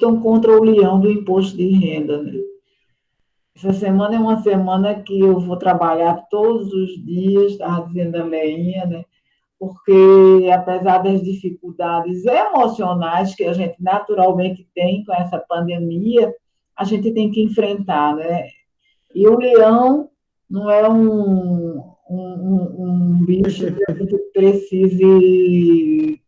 lutam contra o leão do imposto de renda, né? Essa semana é uma semana que eu vou trabalhar todos os dias, estava dizendo a Leinha, né? Porque, apesar das dificuldades emocionais que a gente naturalmente tem com essa pandemia, a gente tem que enfrentar, né? E o leão não é um bicho que a gente precise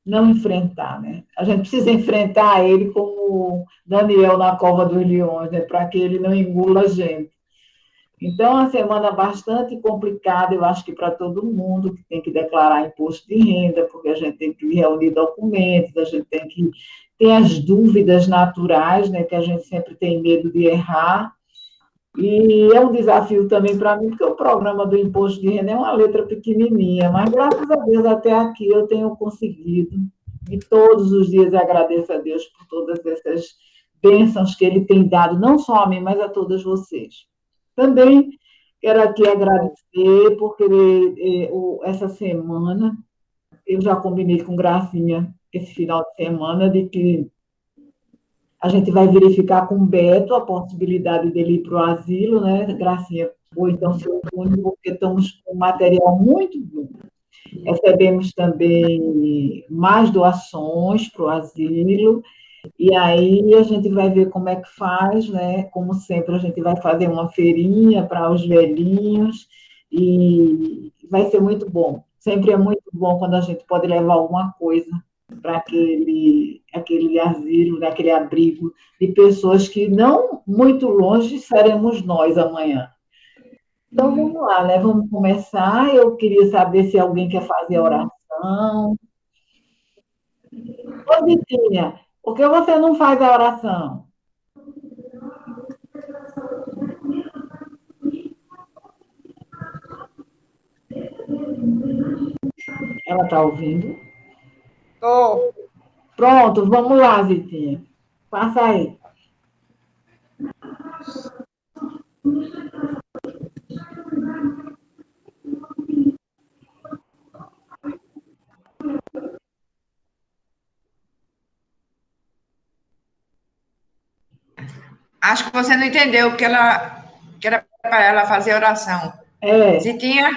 não enfrentar, né? A gente precisa enfrentar ele como Daniel na cova dos leões, né? Para que ele não engula a gente. Então, é uma semana bastante complicada, eu acho que para todo mundo que tem que declarar imposto de renda, porque a gente tem que reunir documentos, a gente tem que ter as dúvidas naturais, né, que a gente sempre tem medo de errar. E é um desafio também para mim, porque o programa do imposto de renda é uma letra pequenininha, mas graças a Deus até aqui eu tenho conseguido. E todos os dias agradeço a Deus por todas essas bênçãos que Ele tem dado, não só a mim, mas a todas vocês. Também quero aqui agradecer, porque essa semana eu já combinei com Gracinha, esse final de semana, de que a gente vai verificar com o Beto a possibilidade dele ir para o asilo, né, Gracinha? Ou então se une, porque estamos com material muito bom. Recebemos também mais doações para o asilo, e aí a gente vai ver como é que faz, né? Como sempre, a gente vai fazer uma feirinha para os velhinhos, e vai ser muito bom. Sempre é muito bom quando a gente pode levar alguma coisa para aquele asilo, aquele abrigo de pessoas que não muito longe seremos nós amanhã. Então vamos lá, né? Vamos começar. Eu queria saber se alguém quer fazer a oração. Ô, Vitinha, por que você não faz a oração? Ela está ouvindo? Tô. Pronto, vamos lá, Zitinha. Passa aí. Acho que você não entendeu que era para ela fazer oração. É, Zitinha?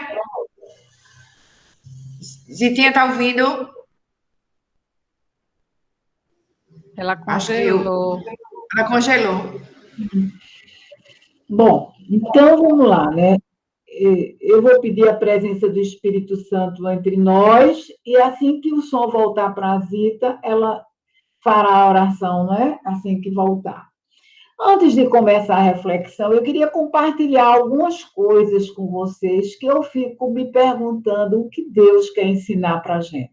Zitinha tá ouvindo? Ela Acho que eu. congelou. Ela congelou. bom, então vamos lá, né? Eu vou pedir a presença do Espírito Santo entre nós, e assim que o som voltar para a Zita, ela fará a oração, né? Assim que voltar. Antes de começar a reflexão, eu queria compartilhar algumas coisas com vocês que eu fico me perguntando o que Deus quer ensinar para a gente.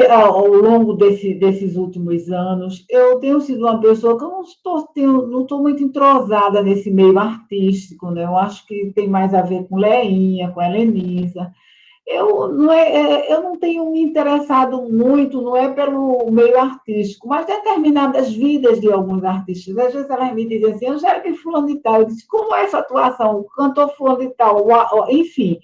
Ao longo desses últimos anos, eu tenho sido uma pessoa que eu não estou muito entrosada nesse meio artístico, né? Eu acho que tem mais a ver com Leinha, com a Helenisa. Eu não tenho me interessado muito, não é pelo meio artístico, mas determinadas vidas de alguns artistas. Às vezes elas me dizem assim, Angélica, fulano de tal. Eu disse, como é essa atuação? O cantor fulano de tal, enfim.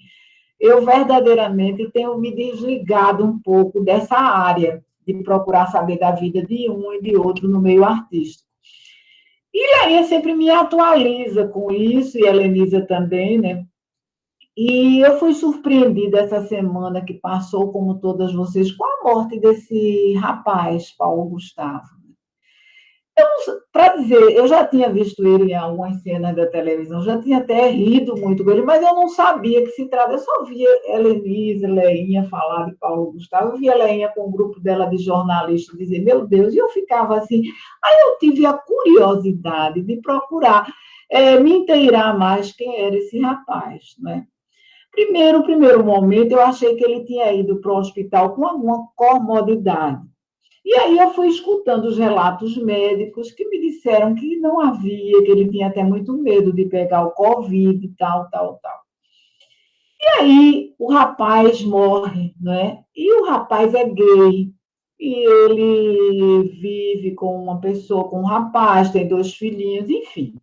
Eu verdadeiramente tenho me desligado um pouco dessa área de procurar saber da vida de um e de outro no meio artístico. E Leinha sempre me atualiza com isso, e a Helenisa também, né? E eu fui surpreendida essa semana que passou, como todas vocês, com a morte desse rapaz, Paulo Gustavo. Para dizer, eu já tinha visto ele em algumas cenas da televisão, já tinha até rido muito com ele, mas eu não sabia que se trata. Eu só via Helenise, Leinha falar de Paulo Gustavo, eu via Leinha com o grupo dela de jornalistas dizer, meu Deus, e eu ficava assim. Aí eu tive a curiosidade de procurar me inteirar mais quem era esse rapaz, né? Primeiro momento, eu achei que ele tinha ido para o hospital com alguma comorbidade. E aí eu fui escutando os relatos médicos que me disseram que não havia, que ele tinha até muito medo de pegar o Covid e tal, tal, tal. E aí o rapaz morre, né? E o rapaz é gay. E ele vive com uma pessoa, com um rapaz, tem 2 filhinhos, enfim.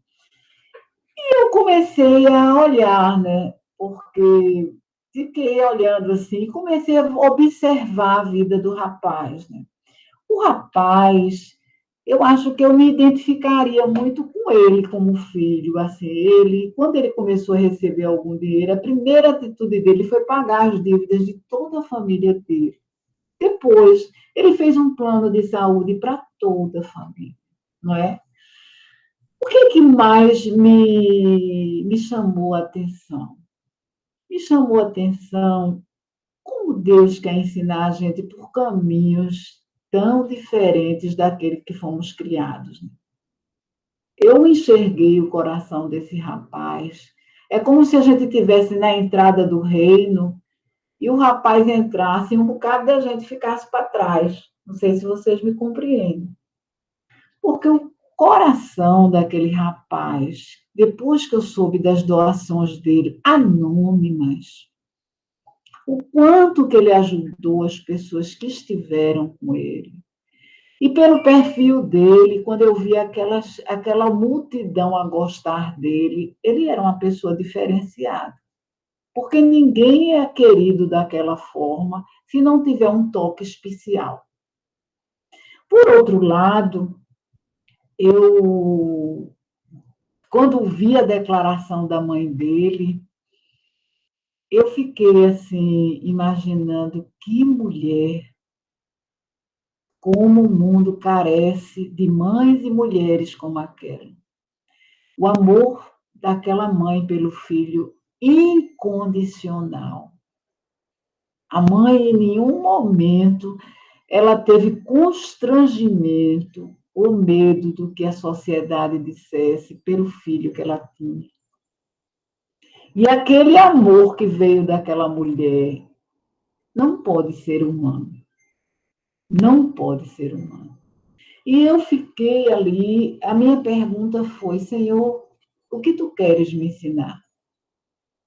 E eu comecei a olhar, né? Porque fiquei olhando assim, comecei a observar a vida do rapaz, né? O rapaz, eu acho que eu me identificaria muito com ele como filho. Assim, quando ele começou a receber algum dinheiro, a primeira atitude dele foi pagar as dívidas de toda a família dele. Depois, ele fez um plano de saúde para toda a família, não é? O que mais me chamou a atenção? Me chamou a atenção como Deus quer ensinar a gente por caminhos tão diferentes daquele que fomos criados. Eu enxerguei o coração desse rapaz. É como se a gente estivesse na entrada do reino e o rapaz entrasse e um bocado da gente ficasse para trás. Não sei se vocês me compreendem. Porque o coração daquele rapaz, depois que eu soube das doações dele, anônimas, o quanto que ele ajudou as pessoas que estiveram com ele. E pelo perfil dele, quando eu vi aquela multidão a gostar dele, ele era uma pessoa diferenciada. Porque ninguém é querido daquela forma se não tiver um toque especial. Por outro lado, quando vi a declaração da mãe dele, eu fiquei assim, imaginando que mulher, como o mundo carece de mães e mulheres como aquela. O amor daquela mãe pelo filho incondicional. A mãe, em nenhum momento, ela teve constrangimento ou medo do que a sociedade dissesse pelo filho que ela tinha. E aquele amor que veio daquela mulher não pode ser humano. Não pode ser humano. E eu fiquei ali, a minha pergunta foi, Senhor, o que tu queres me ensinar?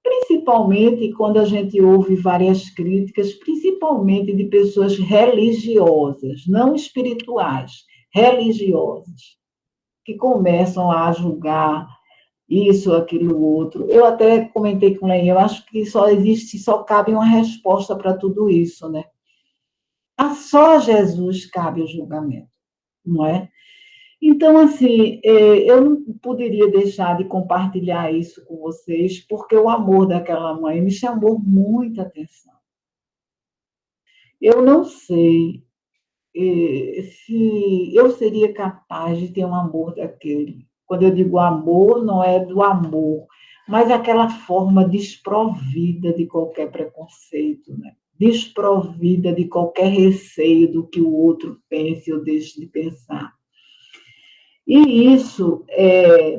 Principalmente quando a gente ouve várias críticas, principalmente de pessoas religiosas, não espirituais, religiosas, que começam a julgar isso, aquilo, outro. Eu até comentei com o Leia, eu acho que só cabe uma resposta para tudo isso, né? A só Jesus cabe o julgamento, não é? Então, assim, eu não poderia deixar de compartilhar isso com vocês, porque o amor daquela mãe me chamou muita atenção. Eu não sei se eu seria capaz de ter um amor daquele. Quando eu digo amor, não é do amor, mas aquela forma desprovida de qualquer preconceito, né? Desprovida de qualquer receio do que o outro pense ou deixe de pensar. E isso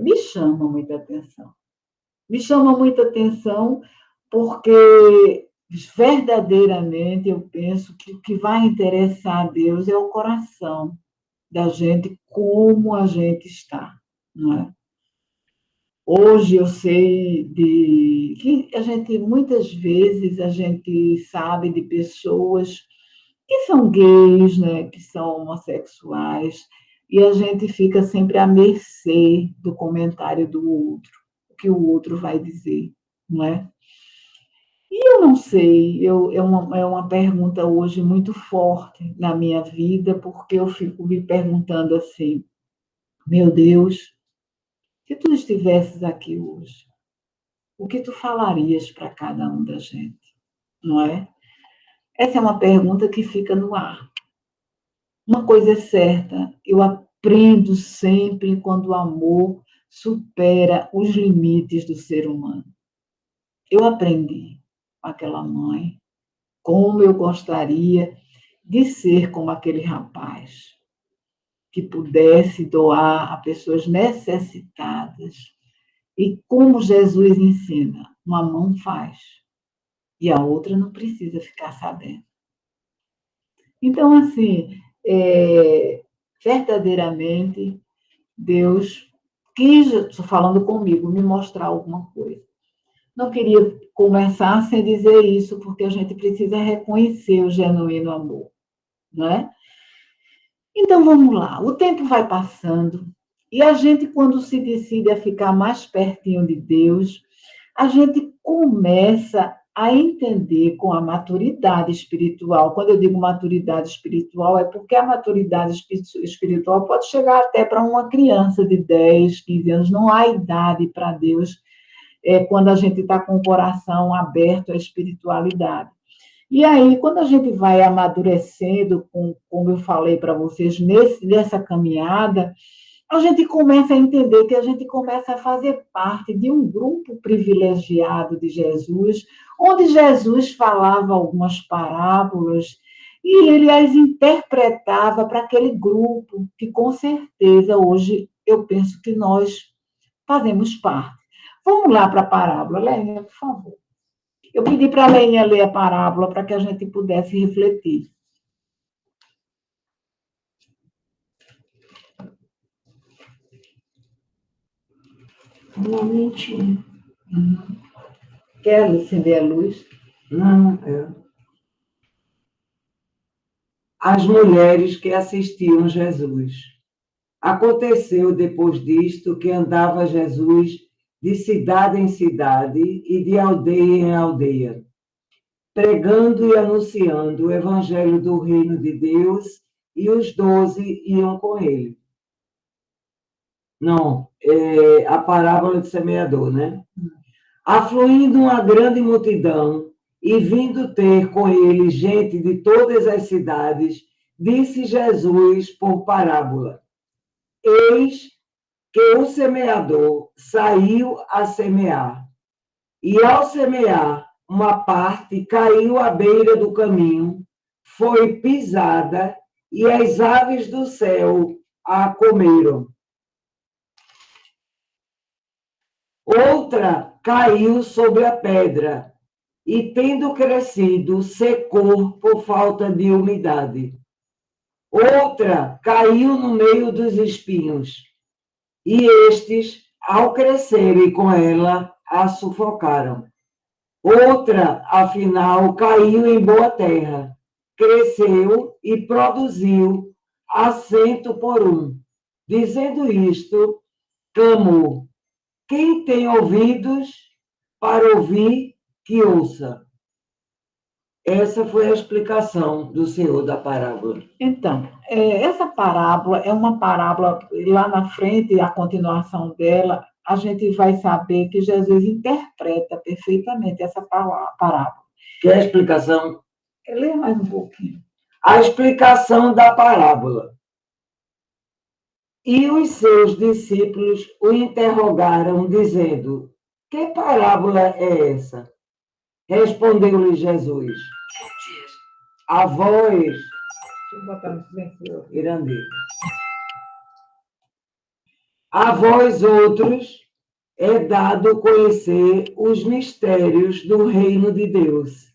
me chama muita atenção. Me chama muita atenção porque verdadeiramente eu penso que o que vai interessar a Deus é o coração da gente, como a gente está, não é? Hoje eu sei que muitas vezes a gente sabe de pessoas que são gays, né, que são homossexuais, e a gente fica sempre à mercê do comentário do outro, o que o outro vai dizer, não é? E eu não sei, é uma pergunta hoje muito forte na minha vida, porque eu fico me perguntando assim, meu Deus, se tu estivesses aqui hoje, o que tu falarias para cada um da gente, não é? Essa é uma pergunta que fica no ar. Uma coisa é certa, eu aprendo sempre quando o amor supera os limites do ser humano. Eu aprendi com aquela mãe como eu gostaria de ser como aquele rapaz, que pudesse doar a pessoas necessitadas. E como Jesus ensina, uma mão faz e a outra não precisa ficar sabendo. Então, assim, verdadeiramente, Deus quis, estou falando comigo, me mostrar alguma coisa. Não queria começar sem dizer isso, porque a gente precisa reconhecer o genuíno amor, não é? Então, vamos lá. O tempo vai passando e a gente, quando se decide a ficar mais pertinho de Deus, a gente começa a entender com a maturidade espiritual. Quando eu digo maturidade espiritual, é porque a maturidade espiritual pode chegar até para uma criança de 10, 15 anos. Não há idade para Deus, quando a gente está com o coração aberto à espiritualidade. E aí, quando a gente vai amadurecendo, como eu falei para vocês, nessa caminhada, a gente começa a entender que a gente começa a fazer parte de um grupo privilegiado de Jesus, onde Jesus falava algumas parábolas e ele as interpretava para aquele grupo que, com certeza, hoje eu penso que nós fazemos parte. Vamos lá para a parábola, Lénia, por favor. Eu pedi para a Lénia ler a parábola para que a gente pudesse refletir. Um momentinho. Quer acender a luz? Não, As mulheres que assistiam Jesus. Aconteceu depois disto que andava Jesus de cidade em cidade e de aldeia em aldeia, pregando e anunciando o evangelho do reino de Deus, e os 12 iam com ele. Não, a parábola do semeador, né? Afluindo uma grande multidão e vindo ter com ele gente de todas as cidades, disse Jesus por parábola: Eis que o semeador saiu a semear, e ao semear, uma parte caiu à beira do caminho, foi pisada, e as aves do céu a comeram. Outra caiu sobre a pedra, e tendo crescido, secou por falta de umidade. Outra caiu no meio dos espinhos, e estes, ao crescerem com ela, a sufocaram. Outra, afinal, caiu em boa terra, cresceu e produziu a 100 por 1. Dizendo isto, clamou: Quem tem ouvidos para ouvir, que ouça. Essa foi a explicação do Senhor da parábola. Então, essa parábola é uma parábola, lá na frente, a continuação dela, a gente vai saber que Jesus interpreta perfeitamente essa parábola. Quer a explicação? Lê mais um pouquinho. A explicação da parábola. E os seus discípulos o interrogaram, dizendo: Que parábola é essa? Respondeu-lhe Jesus: A vós, Deixa eu botar no silencioso. Irandir, a vós outros é dado conhecer os mistérios do reino de Deus.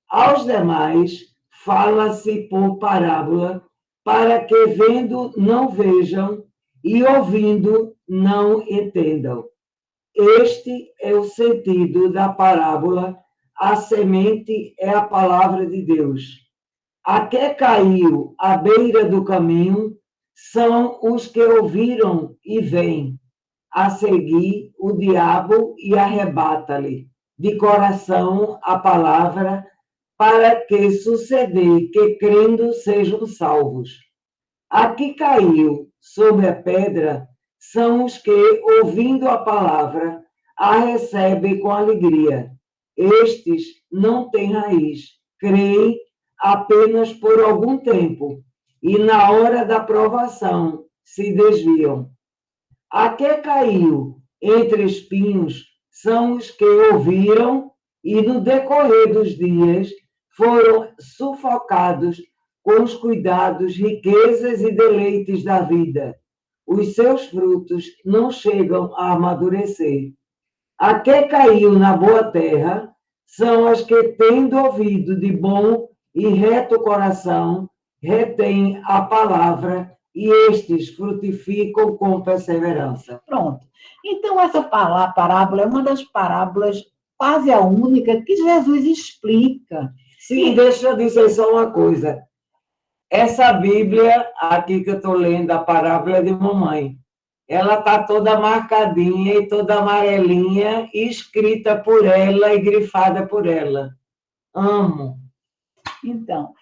Aos demais fala-se por parábola, para que vendo não vejam e ouvindo não entendam. Este é o sentido da parábola. A semente é a palavra de Deus. A que caiu à beira do caminho são os que ouviram e vêm. A seguir, o diabo e arrebata-lhe de coração a palavra, para que suceder que, crendo, sejam salvos. A que caiu sobre a pedra são os que, ouvindo a palavra, a recebem com alegria. Estes não têm raiz, creem apenas por algum tempo, e na hora da provação se desviam. A que caiu entre espinhos são os que ouviram e, no decorrer dos dias, foram sufocados com os cuidados, riquezas e deleites da vida. Os seus frutos não chegam a amadurecer. A que caiu na boa terra são as que, tendo ouvido de bom e reto coração, retêm a palavra, e estes frutificam com perseverança. Pronto. Então, essa parábola é uma das parábolas, quase a única, que Jesus explica. Sim, deixa eu dizer só uma coisa. Essa Bíblia aqui que eu estou lendo, a parábola é de mamãe. ela está toda marcadinha e toda amarelinha, escrita por ela e grifada por ela. Amo. Então,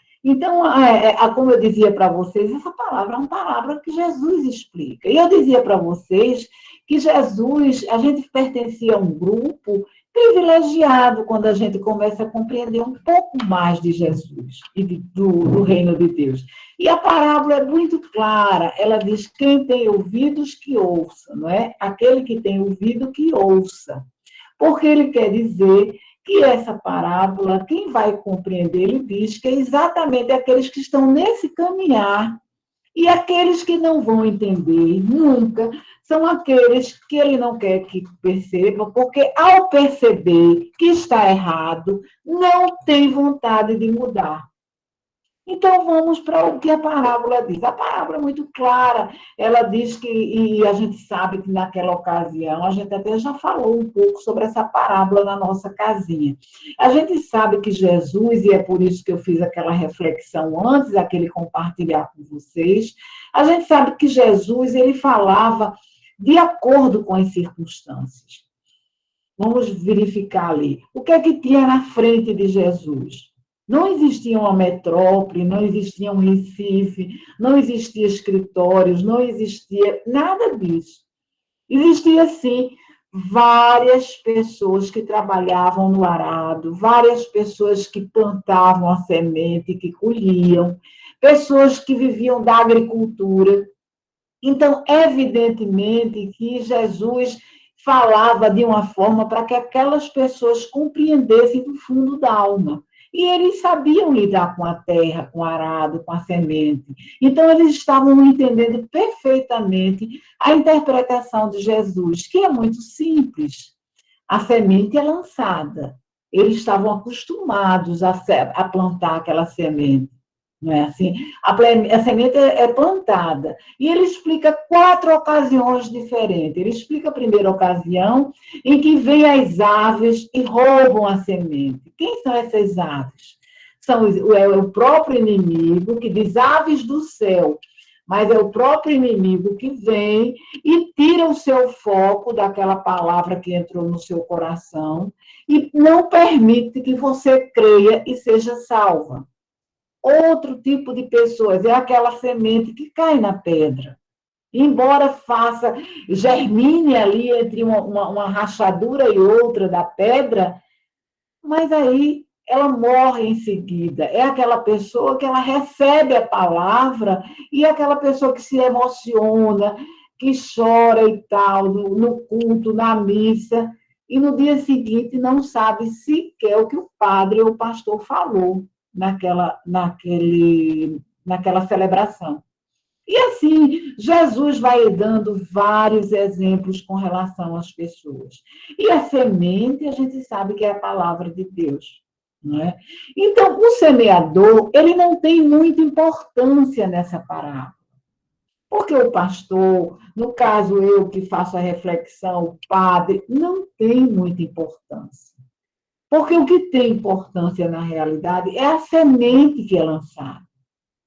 como eu dizia para vocês, essa palavra é uma palavra que Jesus explica. E eu dizia para vocês que Jesus, a gente pertencia a um grupo privilegiado quando a gente começa a compreender um pouco mais de Jesus e do reino de Deus. E a parábola é muito clara, ela diz: quem tem ouvidos que ouça, não é? Aquele que tem ouvido que ouça. Porque ele quer dizer que essa parábola, quem vai compreender, ele diz que é exatamente aqueles que estão nesse caminhar. E aqueles que não vão entender nunca são aqueles que ele não quer que percebam, porque ao perceber que está errado, não tem vontade de mudar. Então, vamos para o que a parábola diz. A parábola é muito clara. Ela diz que, e a gente sabe que naquela ocasião, a gente até já falou um pouco sobre essa parábola na nossa casinha. A gente sabe que Jesus, e é por isso que eu fiz aquela reflexão antes, aquele compartilhar com vocês, a gente sabe que Jesus, ele falava de acordo com as circunstâncias. Vamos verificar ali. O que é que tinha na frente de Jesus? Não existia uma metrópole, não existia um Recife, não existia escritórios, não existia nada disso. Existia, sim, várias pessoas que trabalhavam no arado, várias pessoas que plantavam a semente, que colhiam, pessoas que viviam da agricultura. Então, evidentemente que Jesus falava de uma forma para que aquelas pessoas compreendessem do fundo da alma. E eles sabiam lidar com a terra, com o arado, com a semente. Então, eles estavam entendendo perfeitamente a interpretação de Jesus, que é muito simples. A semente é lançada. Eles estavam acostumados a plantar aquela semente. Não é assim? A semente é plantada. E ele explica 4 ocasiões diferentes. Ele explica a primeira ocasião em que vêm as aves e roubam a semente. Quem são essas aves? É o próprio inimigo, que diz aves do céu, mas é o próprio inimigo que vem e tira o seu foco daquela palavra que entrou no seu coração e não permite que você creia e seja salva. Outro tipo de pessoas é aquela semente que cai na pedra. Embora germine ali entre uma rachadura e outra da pedra, mas aí ela morre em seguida. É aquela pessoa que ela recebe a palavra e é aquela pessoa que se emociona, que chora e tal, no culto, na missa, e no dia seguinte não sabe sequer o que o padre ou o pastor falou naquela celebração. E assim, Jesus vai dando vários exemplos com relação às pessoas. E a semente, a gente sabe que é a palavra de Deus. Não é? Então, o semeador, ele não tem muita importância nessa parábola. Porque o pastor, no caso eu que faço a reflexão, o padre, não tem muita importância. Porque o que tem importância na realidade é a semente que é lançada.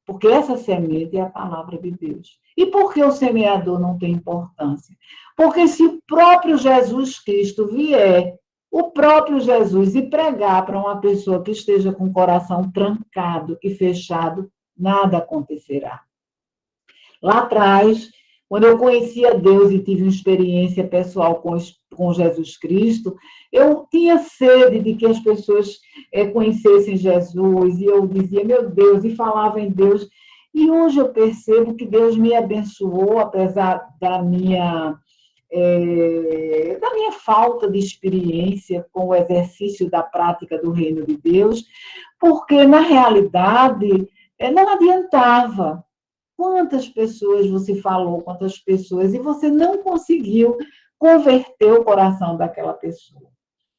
Porque essa semente é a palavra de Deus. E por que o semeador não tem importância? Porque se o próprio Jesus Cristo vier, o próprio Jesus, e pregar para uma pessoa que esteja com o coração trancado e fechado, nada acontecerá. Lá atrás, quando eu conhecia Deus e tive uma experiência pessoal com Jesus Cristo, eu tinha sede de que as pessoas conhecessem Jesus, e eu dizia, meu Deus, e falava em Deus. E hoje eu percebo que Deus me abençoou, apesar da minha falta de experiência com o exercício da prática do reino de Deus, porque, na realidade, não adiantava. Quantas pessoas você falou, quantas pessoas, e você não conseguiu converter o coração daquela pessoa.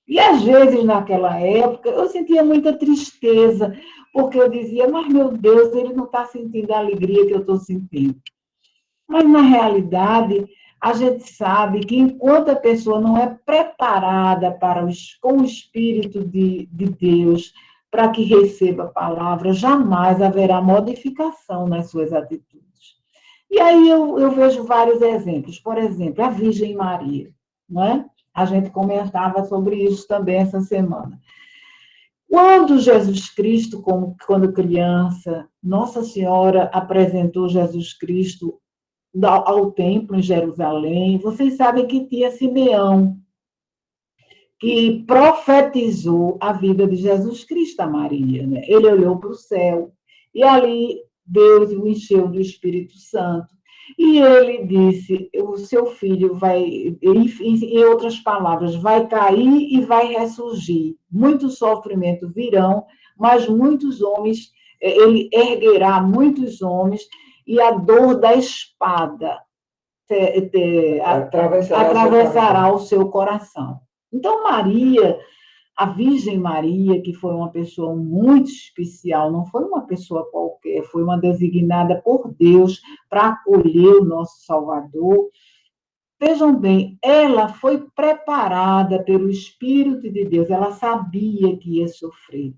E, às vezes, naquela época, eu sentia muita tristeza, porque eu dizia, mas, meu Deus, ele não está sentindo a alegria que eu estou sentindo. Mas, na realidade, a gente sabe que, enquanto a pessoa não é preparada com o Espírito de Deus, para que receba a palavra, jamais haverá modificação nas suas atitudes. E aí eu vejo vários exemplos. Por exemplo, a Virgem Maria, não é? A gente comentava sobre isso também essa semana. Quando Jesus Cristo, quando criança, Nossa Senhora apresentou Jesus Cristo ao templo em Jerusalém, vocês sabem que tinha Simeão, que profetizou a vida de Jesus Cristo a Maria, né? Ele olhou para o céu e ali Deus o encheu do Espírito Santo. E ele disse: o seu filho vai, em outras palavras, vai cair e vai ressurgir. Muitos sofrimentos virão, mas muitos homens, ele erguerá muitos homens, e a dor da espada atravessará o seu coração. Então, Maria, a Virgem Maria, que foi uma pessoa muito especial, não foi uma pessoa qualquer, foi uma designada por Deus para acolher o nosso Salvador. Vejam bem, ela foi preparada pelo Espírito de Deus, ela sabia que ia sofrer.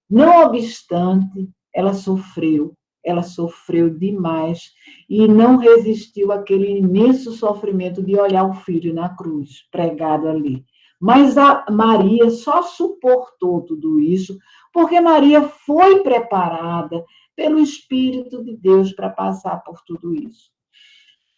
Não obstante, ela sofreu demais e não resistiu àquele imenso sofrimento de olhar o filho na cruz, pregado ali. Mas a Maria só suportou tudo isso porque Maria foi preparada pelo Espírito de Deus para passar por tudo isso.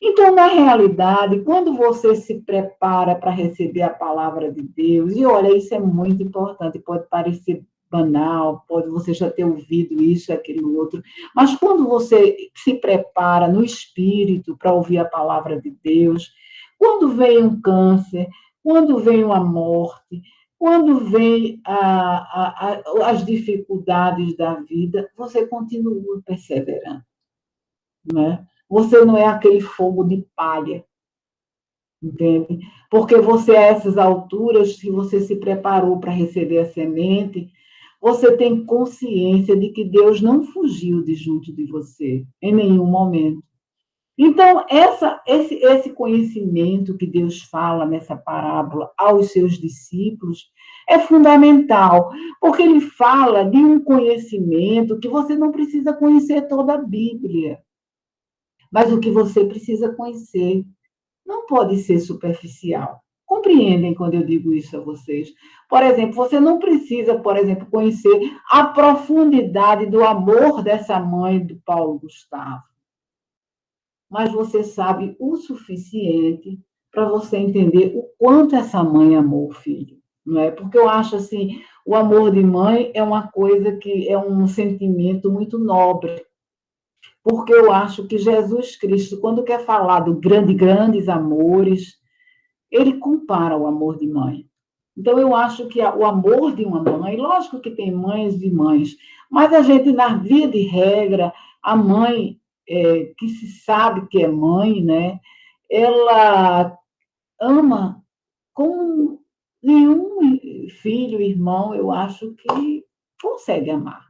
Então, na realidade, quando você se prepara para receber a palavra de Deus, e olha, isso é muito importante, pode parecer banal, pode você já ter ouvido isso, aquilo, outro, mas quando você se prepara no espírito para ouvir a palavra de Deus, quando vem um câncer, quando vem uma morte, quando vem as dificuldades da vida, você continua perseverando, né? Você não é aquele fogo de palha, entende? Porque você, a essas alturas, se você se preparou para receber a semente, você tem consciência de que Deus não fugiu de junto de você, em nenhum momento. Então, esse conhecimento que Deus fala nessa parábola aos seus discípulos é fundamental, porque ele fala de um conhecimento que você não precisa conhecer toda a Bíblia, mas o que você precisa conhecer não pode ser superficial. Compreendem quando eu digo isso a vocês? Por exemplo, você não precisa, por exemplo, conhecer a profundidade do amor dessa mãe do Paulo Gustavo, mas você sabe o suficiente para você entender o quanto essa mãe amou o filho, não é? Porque eu acho assim, o amor de mãe é uma coisa que é um sentimento muito nobre, porque eu acho que Jesus Cristo, quando quer falar do grandes amores, ele compara o amor de mãe. Então, eu acho que o amor de uma mãe, lógico que tem mães e mães, mas a gente, na via de regra, a mãe que se sabe que é mãe, né, ela ama como nenhum filho, irmão, eu acho que consegue amar.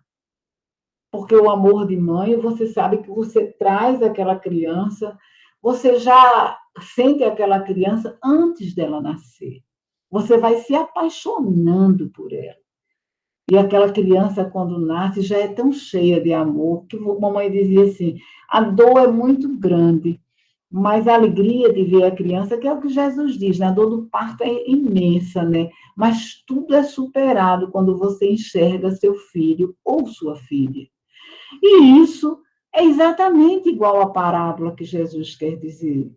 Porque o amor de mãe, você sabe que você traz aquela criança, você já sente aquela criança antes dela nascer. Você vai se apaixonando por ela. E aquela criança, quando nasce, já é tão cheia de amor, que a mamãe dizia assim, a dor é muito grande, mas a alegria de ver a criança, que é o que Jesus diz, né? A dor do parto é imensa, né? Mas tudo é superado quando você enxerga seu filho ou sua filha. E isso é exatamente igual à parábola que Jesus quer dizer.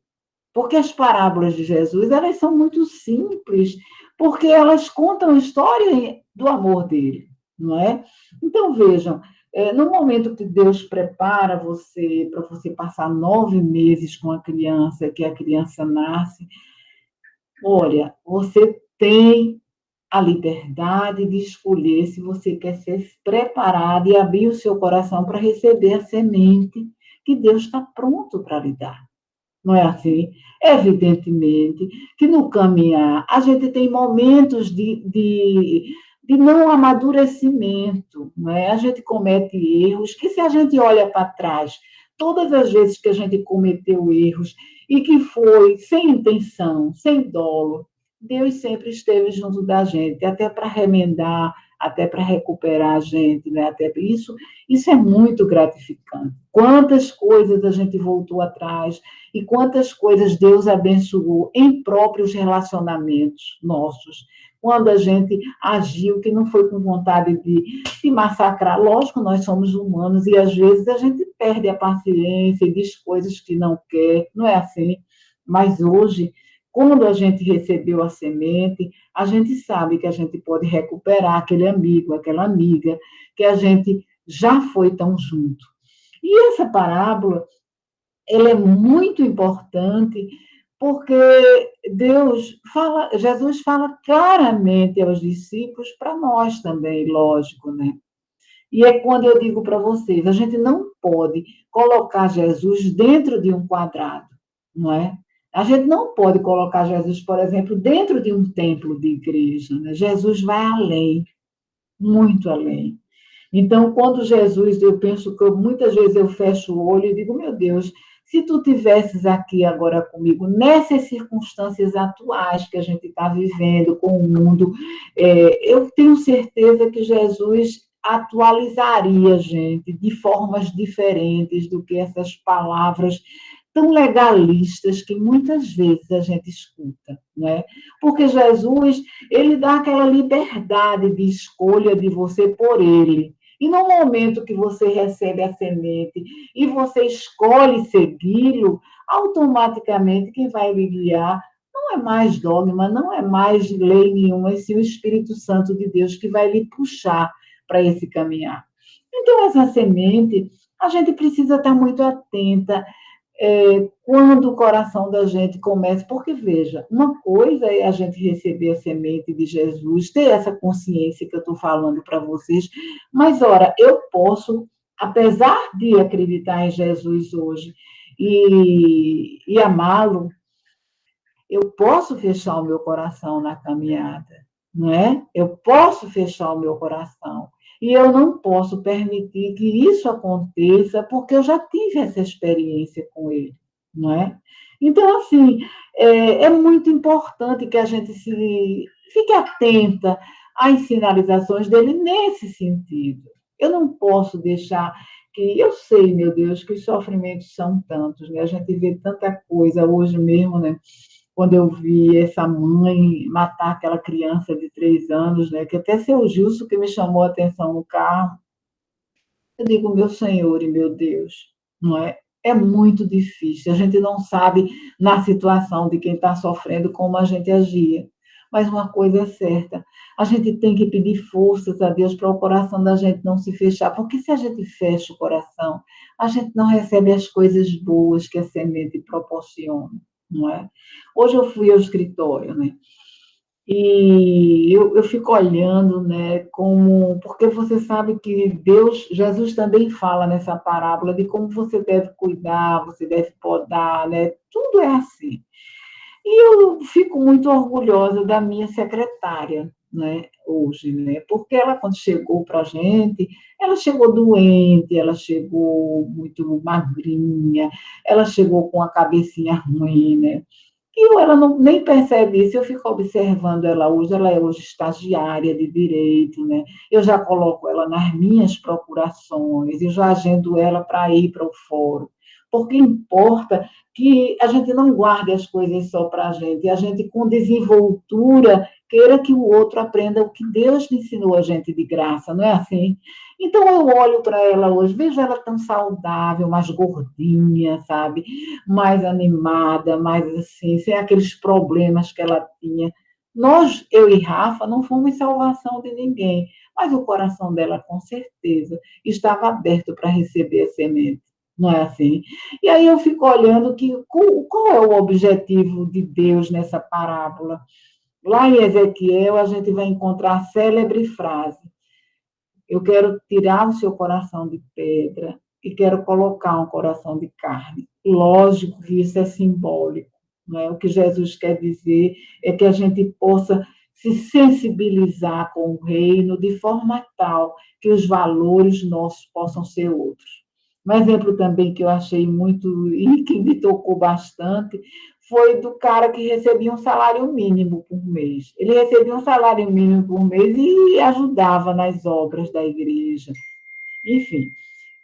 Porque as parábolas de Jesus, elas são muito simples, porque elas contam a história do amor dele, não é? Então, vejam, no momento que Deus prepara você para você passar 9 meses com a criança, que a criança nasce, olha, você tem a liberdade de escolher se você quer ser preparado e abrir o seu coração para receber a semente que Deus está pronto para lhe dar. Não é assim? Evidentemente que no caminhar a gente tem momentos de não amadurecimento, não é? A gente comete erros que, se a gente olha para trás, todas as vezes que a gente cometeu erros e que foi sem intenção, sem dolo, Deus sempre esteve junto da gente, até para remendar até para recuperar a gente, né? Até isso é muito gratificante. Quantas coisas a gente voltou atrás e quantas coisas Deus abençoou em próprios relacionamentos nossos, quando a gente agiu, que não foi com vontade de massacrar. Lógico, nós somos humanos e às vezes a gente perde a paciência e diz coisas que não quer, não é assim? Mas hoje, quando a gente recebeu a semente, a gente sabe que a gente pode recuperar aquele amigo, aquela amiga, que a gente já foi tão junto. E essa parábola, ela é muito importante porque Jesus fala claramente aos discípulos, para nós também, lógico, né? E é quando eu digo para vocês, a gente não pode colocar Jesus dentro de um quadrado, não é? A gente não pode colocar Jesus, por exemplo, dentro de um templo de igreja, né? Jesus vai além, muito além. Então, quando Jesus, eu penso que muitas vezes eu fecho o olho e digo, meu Deus, se tu tivesses aqui agora comigo, nessas circunstâncias atuais que a gente está vivendo com o mundo, eu tenho certeza que Jesus atualizaria a gente de formas diferentes do que essas palavras tão legalistas que muitas vezes a gente escuta, né? Porque Jesus, ele dá aquela liberdade de escolha de você por ele. E no momento que você recebe a semente e você escolhe segui-lo, automaticamente quem vai lhe guiar não é mais dogma, não é mais lei nenhuma, e sim o Espírito Santo de Deus que vai lhe puxar para esse caminhar. Então, essa semente, a gente precisa estar muito atenta quando o coração da gente começa, porque veja, uma coisa é a gente receber a semente de Jesus, ter essa consciência que eu estou falando para vocês, mas, ora, eu posso, apesar de acreditar em Jesus hoje e amá-lo, eu posso fechar o meu coração na caminhada, não é? Eu posso fechar o meu coração. E eu não posso permitir que isso aconteça, porque eu já tive essa experiência com ele, não é? Então, assim, é muito importante que a gente fique atenta às sinalizações dele nesse sentido. Eu não posso deixar que... Eu sei, meu Deus, que os sofrimentos são tantos, né? A gente vê tanta coisa hoje mesmo, né? Quando eu vi essa mãe matar aquela criança de 3 anos, né, que até seu Gilson que me chamou a atenção no carro, eu digo, meu Senhor e meu Deus, não é? É muito difícil, a gente não sabe na situação de quem está sofrendo como a gente agia, mas uma coisa é certa, a gente tem que pedir forças a Deus para o coração da gente não se fechar, porque se a gente fecha o coração, a gente não recebe as coisas boas que a semente proporciona, não é? Hoje eu fui ao escritório, né? E eu fico olhando, né, como, porque você sabe que Jesus também fala nessa parábola de como você deve cuidar, você deve podar, né? Tudo é assim. E eu fico muito orgulhosa da minha secretária, né, hoje, né? Porque ela, quando chegou para a gente, ela chegou doente, ela chegou muito magrinha, ela chegou com a cabecinha ruim, né? E ela nem percebe isso, eu fico observando ela é hoje estagiária de direito, né? Eu já coloco ela nas minhas procurações, eu já agendo ela para ir para o fórum, porque importa que a gente não guarde as coisas só para a gente com desenvoltura queira que o outro aprenda o que Deus ensinou a gente de graça, não é assim? Então eu olho para ela hoje, vejo ela tão saudável, mais gordinha, sabe? Mais animada, mais assim, sem aqueles problemas que ela tinha. Nós, eu e Rafa, não fomos salvação de ninguém, mas o coração dela, com certeza, estava aberto para receber a semente. Não é assim? E aí eu fico olhando qual é o objetivo de Deus nessa parábola. Lá em Ezequiel, a gente vai encontrar a célebre frase: eu quero tirar o seu coração de pedra e quero colocar um coração de carne. Lógico que isso é simbólico, não é? O que Jesus quer dizer é que a gente possa se sensibilizar com o reino de forma tal que os valores nossos possam ser outros. Um exemplo também que eu achei muito e que me tocou bastante foi do cara que recebia um salário mínimo por mês. Ele recebia um salário mínimo por mês e ajudava nas obras da igreja. Enfim,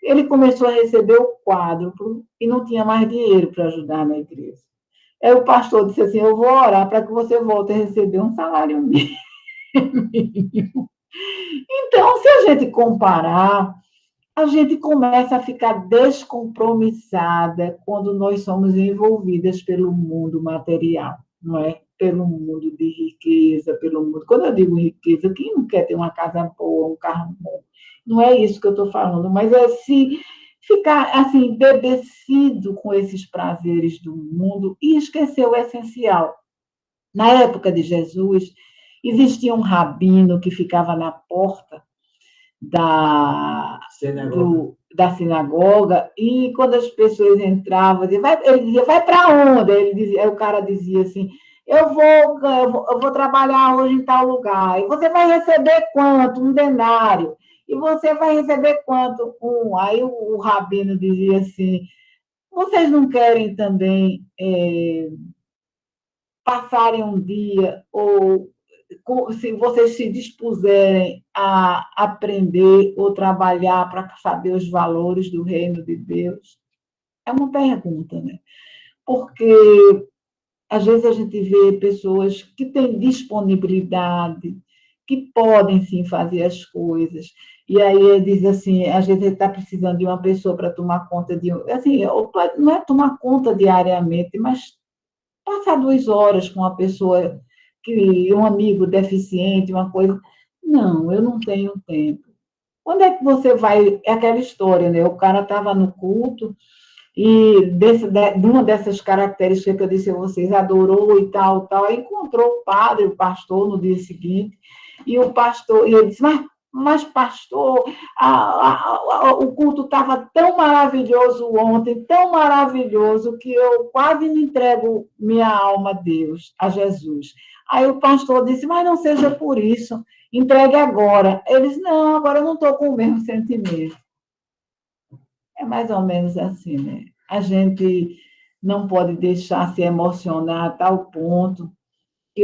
ele começou a receber o quádruplo e não tinha mais dinheiro para ajudar na igreja. Aí o pastor disse assim: eu vou orar para que você volte a receber um salário mínimo. Então, se a gente comparar, a gente começa a ficar descompromissada quando nós somos envolvidas pelo mundo material, não é? Pelo mundo de riqueza, pelo mundo. Quando eu digo riqueza, quem não quer ter uma casa boa, um carro bom? Não é isso que eu estou falando, mas é se ficar assim, embebecido com esses prazeres do mundo e esquecer o essencial. Na época de Jesus, existia um rabino que ficava na porta da sinagoga, e quando as pessoas entravam, ele dizia, vai para onde? Aí o cara dizia assim, eu vou trabalhar hoje em tal lugar, e você vai receber quanto? Um denário. E você vai receber quanto? Um. Aí o rabino dizia assim, vocês não querem também passarem um dia, ou se vocês se dispuserem a aprender ou trabalhar para saber os valores do reino de Deus? É uma pergunta, né? Porque às vezes a gente vê pessoas que têm disponibilidade, que podem sim fazer as coisas, e aí ele diz assim, às vezes ele está precisando de uma pessoa para tomar conta de assim, não é tomar conta diariamente, mas passar 2 horas com uma pessoa, um amigo deficiente, uma coisa. Não, eu não tenho tempo. Quando é que você vai? É aquela história, né? O cara estava no culto e de uma dessas características que eu disse a vocês, adorou e tal, encontrou o padre, o pastor, no dia seguinte, e o pastor, e ele disse, mas pastor, o culto estava tão maravilhoso ontem, tão maravilhoso, que eu quase me entrego minha alma a Deus, a Jesus. Aí o pastor disse, mas não seja por isso, entregue agora. Ele disse, não, agora eu não estou com o mesmo sentimento. É mais ou menos assim, né? A gente não pode deixar se emocionar a tal ponto que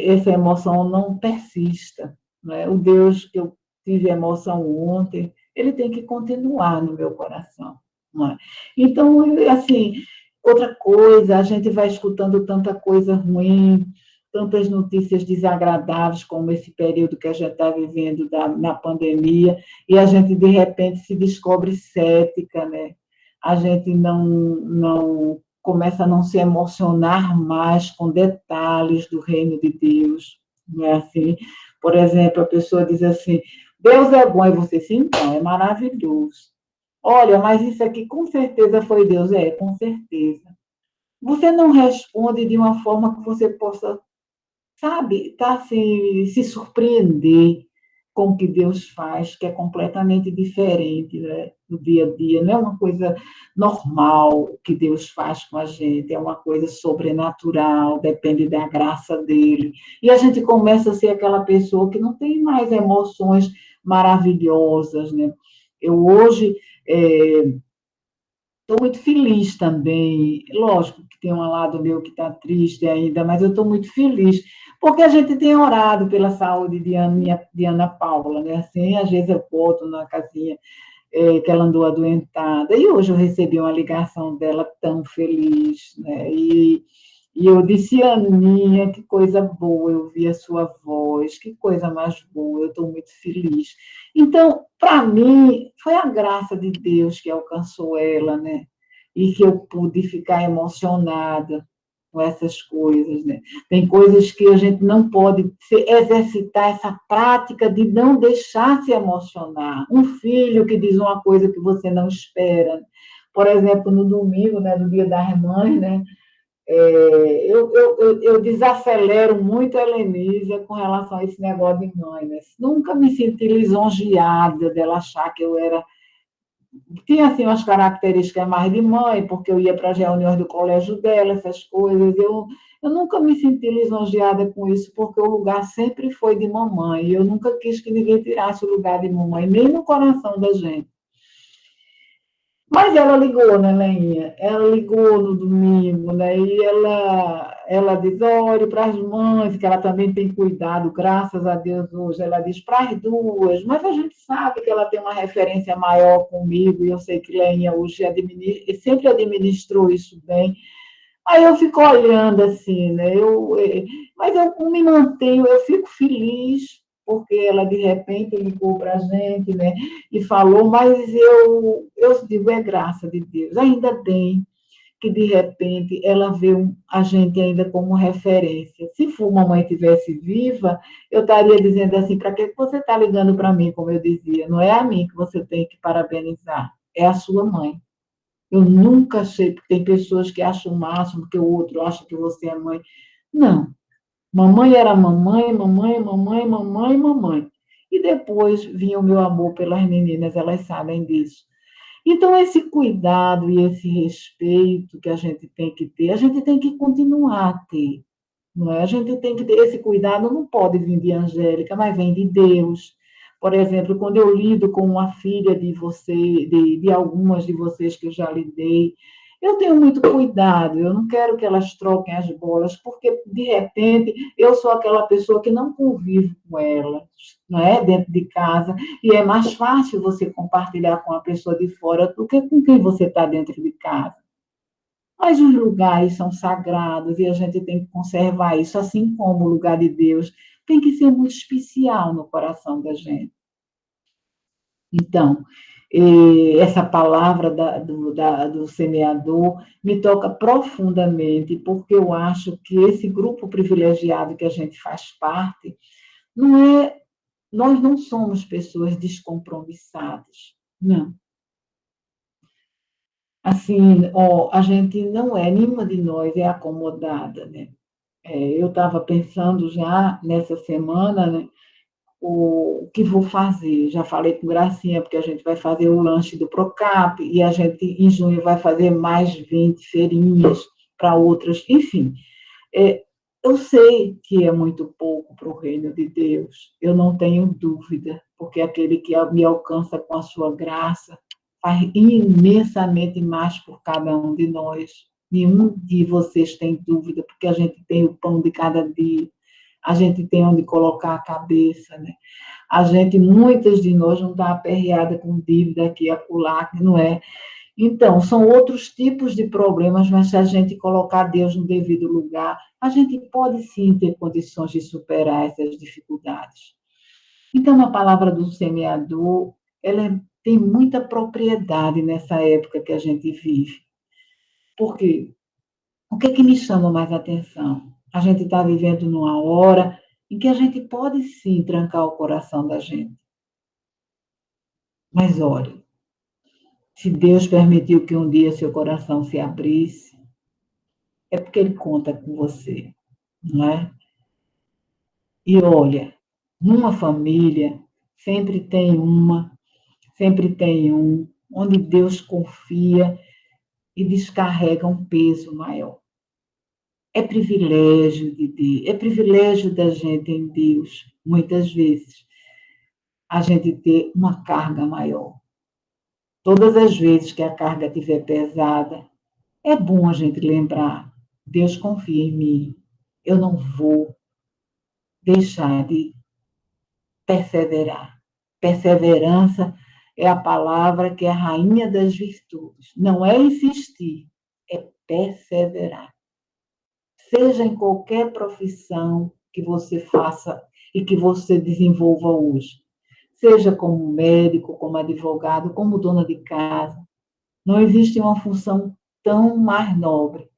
essa emoção não persista. Né? O Deus que eu tive emoção ontem, ele tem que continuar no meu coração. Não é? Então, assim, outra coisa, a gente vai escutando tanta coisa ruim, tantas notícias desagradáveis, como esse período que a gente está vivendo na pandemia, e a gente, de repente, se descobre cética, né? A gente não começa a não se emocionar mais com detalhes do reino de Deus, não é assim? Por exemplo, a pessoa diz assim, Deus é bom, e você, sim, então, é maravilhoso. Olha, mas isso aqui com certeza foi Deus. É, com certeza. Você não responde de uma forma que você possa, sabe, tá, assim, se surpreender com o que Deus faz, que é completamente diferente, né, do dia a dia. Não é uma coisa normal que Deus faz com a gente, é uma coisa sobrenatural, depende da graça dele. E a gente começa a ser aquela pessoa que não tem mais emoções maravilhosas, né? Eu hoje estou muito feliz também. Lógico que tem um lado meu que está triste ainda, mas eu estou muito feliz, porque a gente tem orado pela saúde de Ana Paula, né? Assim, às vezes eu boto na casinha que ela andou adoentada, e hoje eu recebi uma ligação dela tão feliz, né? E eu disse, Aninha, que coisa boa, eu vi a sua voz, que coisa mais boa, eu estou muito feliz. Então, para mim, foi a graça de Deus que alcançou ela, né? E que eu pude ficar emocionada com essas coisas, né? Tem coisas que a gente não pode exercitar essa prática de não deixar se emocionar. Um filho que diz uma coisa que você não espera. Por exemplo, no domingo, né, no Dia das Mães, né? Eu desacelero muito a Helenísia com relação a esse negócio de mãe, né? Nunca me senti lisonjeada dela achar que eu era... Tinha, assim, umas características mais de mãe, porque eu ia para as reuniões do colégio dela, essas coisas. Eu nunca me senti lisonjeada com isso, porque o lugar sempre foi de mamãe, e eu nunca quis que ninguém tirasse o lugar de mamãe, nem no coração da gente. Mas ela ligou, né, Leinha? Ela ligou no domingo, né? E ela diz, olhe para as mães, que ela também tem cuidado, graças a Deus, hoje. Ela diz para as duas, mas a gente sabe que ela tem uma referência maior comigo, e eu sei que Leinha hoje sempre administrou isso bem. Aí eu fico olhando assim, né? Mas eu me mantenho, eu fico feliz, porque ela de repente ligou para a gente, né? E falou, mas eu digo, é graça de Deus. Ainda bem que de repente ela vê a gente ainda como referência. Se for mamãe tivesse viva, eu estaria dizendo assim, para que você está ligando para mim, como eu dizia? Não é a mim que você tem que parabenizar, é a sua mãe. Eu nunca achei, porque tem pessoas que acham o máximo, que o outro acha que você é mãe. Não. Mamãe era mamãe, mamãe, mamãe, mamãe, mamãe. E depois vinha o meu amor pelas meninas, elas sabem disso. Então, esse cuidado e esse respeito que a gente tem que ter, a gente tem que continuar a ter. Não é? A gente tem que ter esse cuidado, não pode vir de Angélica, mas vem de Deus. Por exemplo, quando eu lido com uma filha de você, de algumas de vocês que eu já lidei, eu tenho muito cuidado, eu não quero que elas troquem as bolas, porque, de repente, eu sou aquela pessoa que não convive com elas, não é? Dentro de casa, e é mais fácil você compartilhar com a pessoa de fora do que com quem você está dentro de casa. Mas os lugares são sagrados e a gente tem que conservar isso, assim como o lugar de Deus tem que ser muito especial no coração da gente. Então, essa palavra do semeador me toca profundamente, porque eu acho que esse grupo privilegiado que a gente faz parte, não é, nós não somos pessoas descompromissadas, não. Assim, ó, a gente não é, nenhuma de nós é acomodada, né? Eu estava pensando já nessa semana, né, o que vou fazer. Já falei com Gracinha, porque a gente vai fazer o lanche do Procap, e a gente, em junho, vai fazer mais 20 feirinhas para outras. Enfim, é, eu sei que é muito pouco para o reino de Deus, eu não tenho dúvida, porque aquele que me alcança com a sua graça faz imensamente mais por cada um de nós. Nenhum de vocês tem dúvida, porque a gente tem o pão de cada dia, a gente tem onde colocar a cabeça, né? A gente, muitas de nós, não está aperreada com dívida aqui e acolá, não é? Então, são outros tipos de problemas, mas se a gente colocar Deus no devido lugar, a gente pode sim ter condições de superar essas dificuldades. Então, a palavra do semeador, tem muita propriedade nessa época que a gente vive. Por quê? O que é que me chama mais atenção? A gente está vivendo numa hora em que a gente pode sim trancar o coração da gente. Mas olha, se Deus permitiu que um dia seu coração se abrisse, é porque Ele conta com você, não é? E olha, numa família, sempre tem um, onde Deus confia e descarrega um peso maior. É privilégio de Deus, é privilégio da gente em Deus, muitas vezes, a gente ter uma carga maior. Todas as vezes que a carga estiver pesada, é bom a gente lembrar, Deus confia em mim, eu não vou deixar de perseverar. Perseverança é a palavra que é a rainha das virtudes. Não é insistir, é perseverar. Seja em qualquer profissão que você faça e que você desenvolva hoje. Seja como médico, como advogado, como dona de casa. Não existe uma função tão mais nobre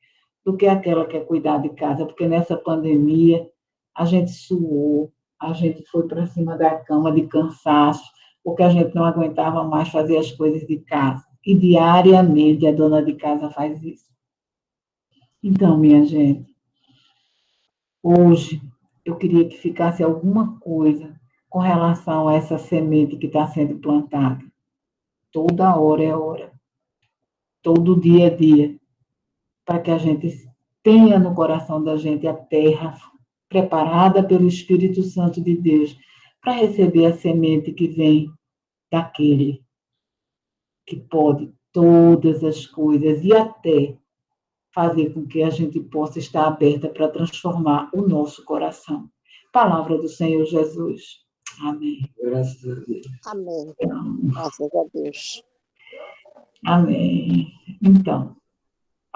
do que aquela que é cuidar de casa, porque nessa pandemia a gente suou, a gente foi para cima da cama de cansaço, porque a gente não aguentava mais fazer as coisas de casa. E diariamente a dona de casa faz isso. Então, minha gente, hoje eu queria que ficasse alguma coisa com relação a essa semente que está sendo plantada. Toda hora é hora, todo dia é dia, para que a gente tenha no coração da gente a terra preparada pelo Espírito Santo de Deus para receber a semente que vem daquele que pode todas as coisas e até fazer com que a gente possa estar aberta para transformar o nosso coração. Palavra do Senhor Jesus. Amém. Graças a Deus. Amém. Graças a Deus. Amém. Então,